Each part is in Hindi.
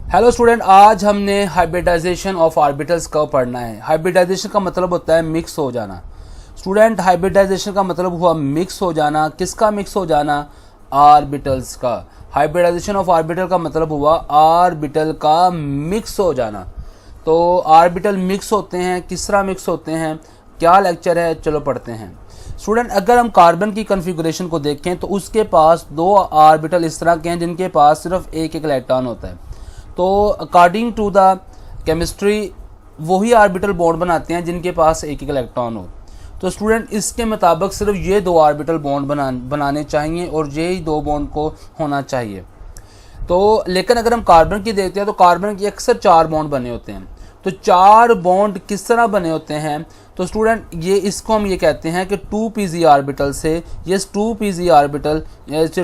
हेलो स्टूडेंट, आज हमने हाइब्रिडाइजेशन ऑफ ऑर्बिटल्स का पढ़ना है। हाइब्रिडाइजेशन का मतलब होता है मिक्स हो जाना। स्टूडेंट, हाइब्रिडाइजेशन का मतलब हुआ मिक्स हो जाना। किसका मिक्स हो जाना? ऑर्बिटल्स का। हाइब्रिडाइजेशन ऑफ ऑर्बिटल का मतलब हुआ ऑर्बिटल का मिक्स हो जाना। तो ऑर्बिटल मिक्स होते हैं, किस तरह मिक्स होते हैं, क्या लेक्चर है, चलो पढ़ते हैं। स्टूडेंट, अगर हम कार्बन की कॉन्फ़िगरेशन को देखें तो उसके पास दो ऑर्बिटल इस तरह के हैं जिनके पास सिर्फ एक एक इलेक्ट्रॉन होता है। तो अकॉर्डिंग टू द केमिस्ट्री वही ऑर्बिटल बॉन्ड बनाते हैं जिनके पास एक एक इलेक्ट्रॉन हो। तो स्टूडेंट, इसके मुताबिक सिर्फ ये दो ऑर्बिटल बॉन्ड बनाने चाहिए और यही दो बॉन्ड को होना चाहिए। तो लेकिन अगर हम कार्बन की देखते हैं तो कार्बन की अक्सर चार बॉन्ड बने होते हैं। तो चार बॉन्ड किस तरह बने होते हैं? तो स्टूडेंट, ये इसको हम ये कहते हैं कि 2pz ऑर्बिटल से, ये 2pz ऑर्बिटल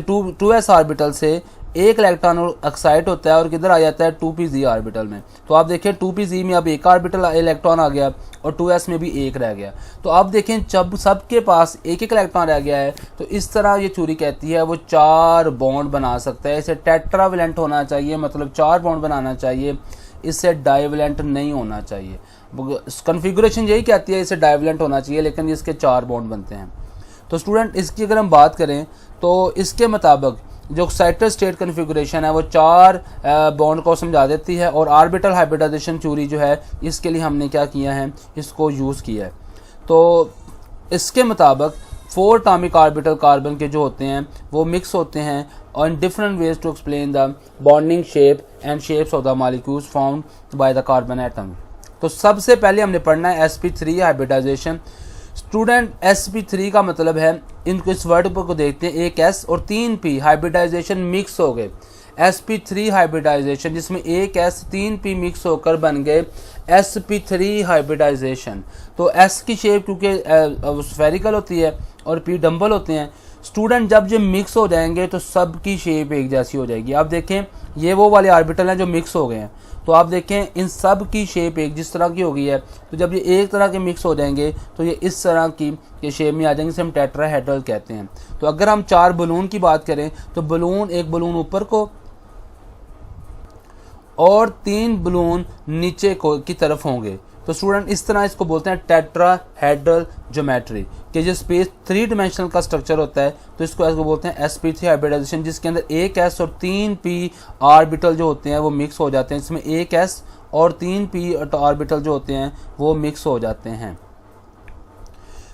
2s ऑर्बिटल से एक इलेक्ट्रॉन ऑक्साइड होता है और किधर आ जाता है 2pz ऑर्बिटल में। तो आप देखें 2pz में अब एक ऑर्बिटल इलेक्ट्रॉन आ गया और 2s में भी एक रह गया। तो अब देखें जब सबके पास एक एक इलेक्ट्रॉन रह गया है तो इस तरह ये थ्योरी कहती है वो चार बॉन्ड बना सकता है। इसे टेट्रावेलेंट होना चाहिए, मतलब चार बॉन्ड बनाना चाहिए। इससे डाइवेलेंट नहीं होना चाहिए। कॉन्फ़िगरेशन यही कहती है इसे डाइवेलेंट होना चाहिए, लेकिन इसके चार बॉन्ड बनते हैं। तो स्टूडेंट, इसकी अगर हम बात करें तो इसके मुताबिक जो एक्साइटेड स्टेट कॉन्फ़िगरेशन है वो चार बॉन्ड को समझा देती है। और ऑर्बिटल हाइब्रिडाइजेशन थ्योरी जो है इसके लिए हमने क्या किया है, इसको यूज़ किया है। तो इसके मुताबिक 4 एटॉमिक ऑर्बिटल कार्बन के जो होते हैं वो मिक्स होते हैं और in different ways to explain the bonding shape and shapes of the molecules found by the carbon atom. तो सबसे पहले हमने पढ़ना है sp3 हाइब्रिडाइजेशन। स्टूडेंट, sp3 का मतलब है, इनको इस वर्ड को देखते हैं, एक s और 3 p हाइब्रिडाइजेशन मिक्स हो गए। sp3 हाइब्रिडाइजेशन जिसमें एक s 3 p मिक्स होकर बन गए sp3 हाइब्रिडाइजेशन। तो s की शेप क्योंकि स्फेरिकल होती है और p डम्बल होते हैं। स्टूडेंट, जब ये मिक्स हो जाएंगे तो सबकी शेप एक जैसी हो जाएगी। आप देखें ये वो वाले ऑर्बिटल हैं जो मिक्स हो गए हैं। तो आप देखें इन सब की शेप एक जिस तरह की हो गई है। तो जब ये एक तरह के मिक्स हो जाएंगे तो ये इस तरह की शेप में आ जाएंगे, जिसे हम टेट्राहेड्रल कहते हैं। तो अगर हम चार बलून की बात करें तो एक बलून ऊपर को और 3 बलून नीचे को की तरफ होंगे। तो स्टूडेंट, इस तरह इसको बोलते हैं टेट्राहेड्रल ज्योमेट्री, कि जो स्पेस 3 डायमेंशनल का स्ट्रक्चर होता है तो इसको ऐसे बोलते हैं sp3 हाइब्रिडाइजेशन, जिसके अंदर एक s और 3 p ऑर्बिटल जो होते हैं वो मिक्स हो जाते हैं। इसमें एक s और 3 p ऑर्बिटल जो होते हैं वो मिक्स हो जाते हैं।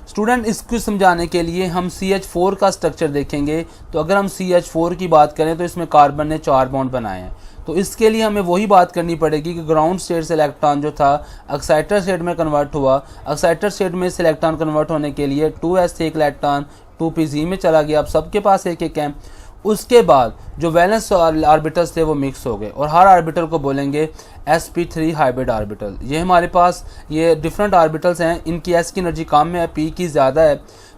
स्टूडेंट, इसको समझाने के लिए हम CH4 का स्ट्रक्चर देखेंगे। तो अगर हम CH4 की बात करें तो इसमें कार्बन ने 4 बॉन्ड बनाए हैं। तो इसके लिए हमें वही बात करनी पड़ेगी कि ग्राउंड स्टेट से इलेक्ट्रॉन जो था एक्साइटेड स्टेट में कन्वर्ट हुआ। एक्साइटेड स्टेट में से इलेक्ट्रॉन कन्वर्ट होने के लिए 2s से एक इलेक्ट्रॉन 2pz में चला गया। अब सबके पास एक एक है। उसके बाद जो वैलेंस ऑर्बिटल्स थे वो मिक्स हो गए और हर ऑर्बिटल को बोलेंगे sp3 हाइब्रिड ऑर्बिटल। ये हमारे पास ये डिफरेंट ऑर्बिटल्स हैं, इनकी s की एनर्जी कम है, p की ज़्यादा है,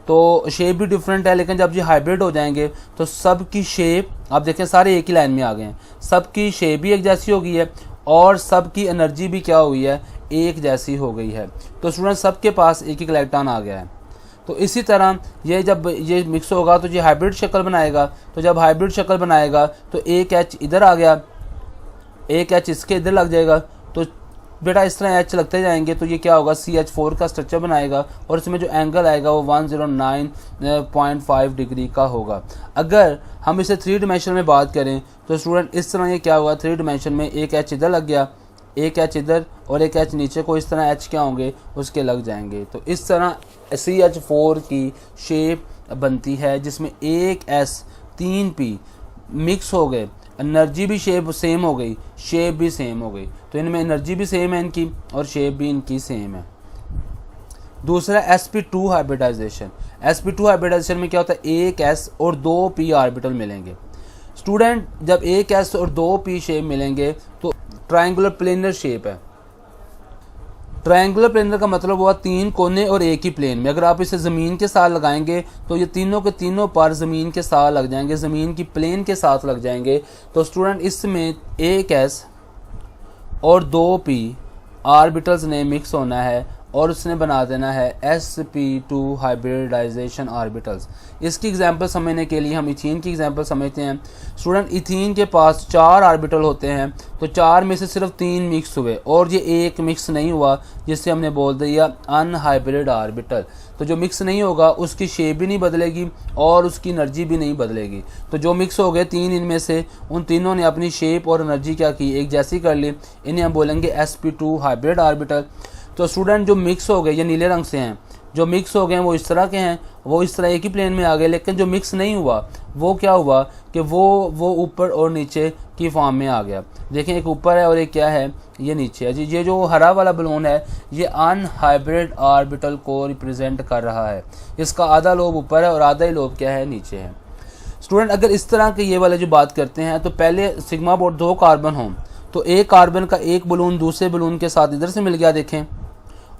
तो शेप भी डिफरेंट है। लेकिन जब ये हाइब्रिड हो जाएंगे तो सब की शेप आप देखें सारे एक ही लाइन में आ गए हैं। सबकी शेप भी एक जैसी हो गई है और सबकी एनर्जी भी क्या हुई है, एक जैसी हो गई है। तो स्टूडेंट, सबके पास एक एक इलेक्ट्रॉन आ गया है। तो इसी तरह ये जब ये मिक्स होगा तो ये हाइब्रिड शक्ल बनाएगा। तो जब हाइब्रिड शक्ल बनाएगा तो एक H इधर आ गया, एक H इसके इधर लग जाएगा। तो बेटा इस तरह H लगते जाएंगे तो ये क्या होगा, CH4 का स्ट्रक्चर बनाएगा और इसमें जो एंगल आएगा वो 109.5 डिग्री का होगा। अगर हम इसे 3 डायमेंशन में बात करें तो स्टूडेंट इस तरह ये क्या हुआ, 3 डायमेंशन में एक H इधर लग गया, एक H इधर और एक H नीचे को, इस तरह H क्या होंगे उसके लग जाएंगे। तो इस तरह CH4 की शेप बनती है जिसमें एक S 3 P मिक्स हो गए, एनर्जी भी शेप सेम हो गई, शेप भी सेम हो गई। तो इनमें एनर्जी भी सेम है इनकी और शेप भी इनकी सेम है। दूसरा sp2 हाइब्रिडाइजेशन। sp2 हाइब्रिडाइजेशन में क्या होता है, एक s और 2 p ऑर्बिटल मिलेंगे। स्टूडेंट, जब एक s और 2 p शेप मिलेंगे तो ट्रायंगुलर प्लेनर शेप है। ट्रायंगुलर प्लेनर का मतलब हुआ 3 कोने और एक ही प्लेन में। अगर आप इसे ज़मीन के साथ लगाएंगे तो ये तीनों के तीनों पर ज़मीन के साथ लग जाएंगे, ज़मीन की प्लेन के साथ लग जाएंगे। तो स्टूडेंट, इसमें एक s और 2 p ऑर्बिटल्स ने मिक्स होना है और उसने बना देना है sp2 हाइब्रिडाइजेशन ऑर्बिटल्स। इसकी एग्जांपल समझने के लिए हम इथीन की एग्जांपल समझते हैं। स्टूडेंट, इथीन के पास 4 ऑर्बिटल होते हैं, तो 4 में से सिर्फ 3 मिक्स हुए और ये एक मिक्स नहीं हुआ, जिससे हमने बोल दिया अनहाइब्रिड ऑर्बिटल। तो जो मिक्स नहीं होगा उसकी शेप भी नहीं बदलेगी और उसकी एनर्जी भी नहीं बदलेगी। तो जो मिक्स हो गए 3 इनमें से, उन तीनों ने अपनी शेप और एनर्जी क्या की, एक जैसी कर ली। इन्हें हम बोलेंगे sp2 हाइब्रिड ऑर्बिटल। तो स्टूडेंट, जो मिक्स हो गए, ये नीले रंग से हैं, जो मिक्स हो गए हैं वो इस तरह के हैं, वो इस तरह एक ही प्लेन में आ गए। लेकिन जो मिक्स नहीं हुआ वो क्या हुआ कि वो ऊपर और नीचे की फॉर्म में आ गया। देखें, एक ऊपर है और एक क्या है, ये नीचे है जी। ये जो हरा वाला बलून है ये अनहाइब्रिड ऑर्बिटल को रिप्रेजेंट कर रहा है। इसका आधा लोब ऊपर है और आधा ही लोब क्या है, नीचे है। स्टूडेंट, अगर इस तरह के ये वाले जो बात करते हैं, तो पहले सिग्मा बोर्ड 2 कार्बन हों, तो एक कार्बन का एक बलून दूसरे बलून के साथ इधर से मिल गया, देखें,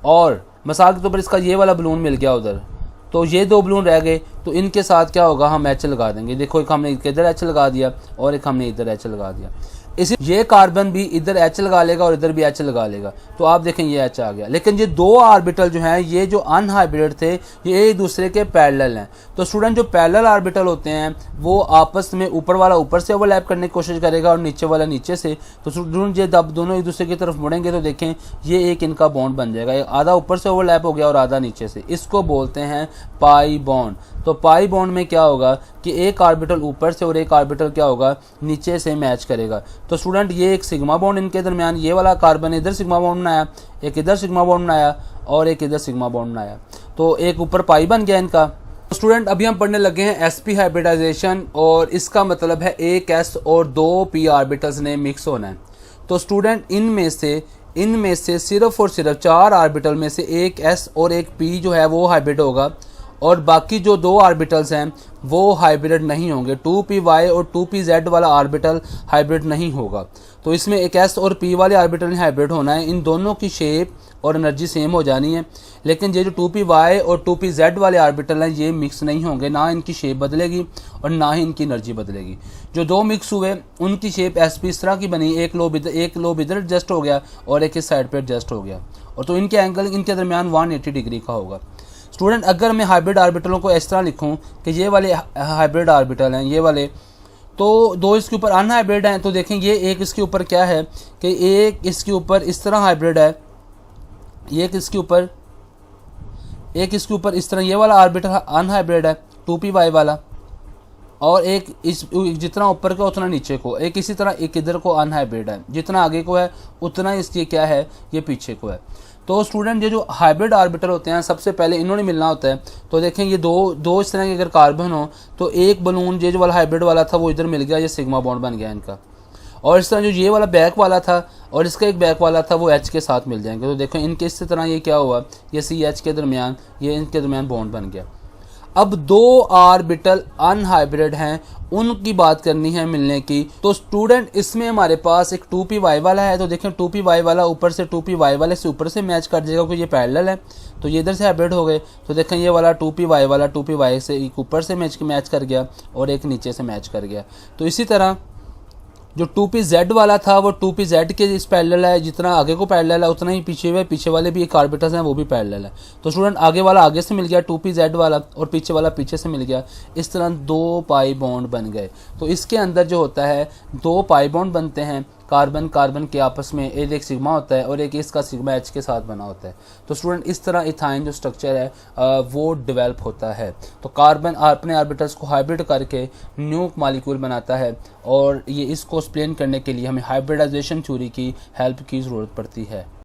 और मिसाल के तौर पर इसका ये वाला बलून मिल गया उधर, तो ये 2 बलून रह गए, तो इनके साथ क्या होगा, हम एच लगा देंगे। देखो, एक हमने इधर एच लगा दिया और एक हमने इधर एच लगा दिया। इसी ये कार्बन भी इधर एच लगा लेगा और इधर भी एच लगा लेगा, तो आप देखें ये एच आ गया। लेकिन ये 2 ऑर्बिटल जो हैं, ये जो अनहाइब्रिड थे, ये एक दूसरे के पैरेलल हैं। तो स्टूडेंट, जो पैरेलल ऑर्बिटल होते हैं वो आपस में ऊपर वाला ऊपर से ओवरलैप करने की कोशिश करेगा और नीचे वाला नीचे से। तो स्टूडेंट, ये जब दोनों एक दूसरे की तरफ मुड़ेंगे तो देखें ये एक इनका बॉन्ड बन जाएगा, आधा ऊपर से ओवरलैप हो गया और आधा नीचे से। इसको बोलते हैं पाई बॉन्ड। तो पाई बॉन्ड में क्या होगा कि एक ऑर्बिटल ऊपर से और एक ऑर्बिटल क्या होगा, नीचे से मैच करेगा। तो स्टूडेंट, ये एक सिग्मा बॉन्ड इनके दरमियान, ये वाला कार्बन इधर सिग्मा बॉन्ड बनाया, एक इधर सिग्मा बॉन्ड बनाया और एक इधर सिग्मा बॉन्ड बनाया, तो एक ऊपर पाई बन गया इनका। तो स्टूडेंट, अभी हम पढ़ने लगे हैं sp हाइब्रिडाइजेशन, और इसका मतलब है एक s और 2 p ऑर्बिटल्स ने मिक्स होना है। तो स्टूडेंट, इनमें से सिर्फ और सिर्फ 4 ऑर्बिटल में से एक s और एक p जो है वो हाइब्रिड होगा, और बाकी जो 2 ऑर्बिटल्स हैं वो हाइब्रिड नहीं होंगे। 2py और 2pz वाला ऑर्बिटल हाइब्रिड नहीं होगा। तो इसमें एक s और p वाले ऑर्बिटल ने हाइब्रिड होना है। इन दोनों की शेप और एनर्जी सेम हो जानी है। लेकिन ये जो 2py और 2pz वाले ऑर्बिटल हैं ये मिक्स नहीं होंगे, ना इनकी शेप बदलेगी और ना ही इनकी एनर्जी बदलेगी। जो 2 मिक्स हुए उनकी शेप sp इस तरह की बनी, एक लोब इधर एडजस्ट हो गया और एक इस साइड पर एडजस्ट हो गया, और तो इनके एंगल इनके दरमियान 180 डिग्री का होगा। स्टूडेंट, अगर मैं हाइब्रिड ऑर्बिटलों को इस तरह लिखूं कि ये वाले हाइब्रिड ऑर्बिटल हैं, ये वाले, तो 2 इसके ऊपर अनहाइब्रिड हैं, तो देखें ये एक इसके ऊपर क्या है कि एक इसके ऊपर इस तरह हाइब्रिड है, एक इसके ऊपर इस तरह ये वाला ऑर्बिटल अनहाइब्रिड है 2py वाला, और एक इस जितना ऊपर का उतना नीचे को, एक इसी तरह एक इधर को अनहाइब्रिड है, जितना आगे को है उतना इसकी क्या है, ये पीछे को है। तो स्टूडेंट, ये जो हाइब्रिड ऑर्बिटल होते हैं सबसे पहले इन्होंने मिलना होता है। तो देखें ये दो इस तरह के अगर कार्बन हो, तो एक बलून ये जो वाला हाइब्रिड वाला था वो इधर मिल गया, ये सिग्मा बॉन्ड बन गया इनका, और इस तरह जो ये वाला बैक वाला था और इसका एक बैक वाला था वो एच के साथ मिल जाएंगे। तो देखो इनके इस तरह ये क्या हुआ, ये CH के दरमियान, ये इनके दरमियान बॉन्ड बन गया। अब 2 ऑर्बिटल अनहाइब्रिड हैं, उनकी बात करनी है मिलने की। तो स्टूडेंट, इसमें हमारे पास एक 2py वाला है, तो देखें 2py वाला ऊपर से 2py वाले से ऊपर से मैच कर जाएगा क्योंकि ये पैरेलल है, तो ये इधर से हाइब्रिड हो गए। तो देखें ये वाला 2py वाला 2py से एक ऊपर से मैच कर गया और एक नीचे से मैच कर गया। तो इसी तरह जो 2pz वाला था वो 2pz के इस पैरेलल है, जितना आगे को पैरेलल है उतना ही पीछे वाले भी एक ऑर्बिटल्स हैं वो भी पैरेलल है। तो स्टूडेंट, आगे वाला आगे से मिल गया 2pz वाला और पीछे वाला पीछे से मिल गया, इस तरह 2 पाई बॉन्ड बन गए। तो इसके अंदर जो होता है 2 पाई बॉन्ड बनते हैं, कार्बन के आपस में एक सिग्मा होता है और एक इसका सिग्मा H के साथ बना होता है। तो स्टूडेंट, इस तरह इथाइन जो स्ट्रक्चर है वो डेवलप होता है। तो कार्बन अपने ऑर्बिटल्स को हाइब्रिड करके न्यू मॉलिक्यूल बनाता है, और ये इसको एक्सप्लेन करने के लिए हमें हाइब्रिडाइजेशन थ्योरी की हेल्प की ज़रूरत पड़ती है।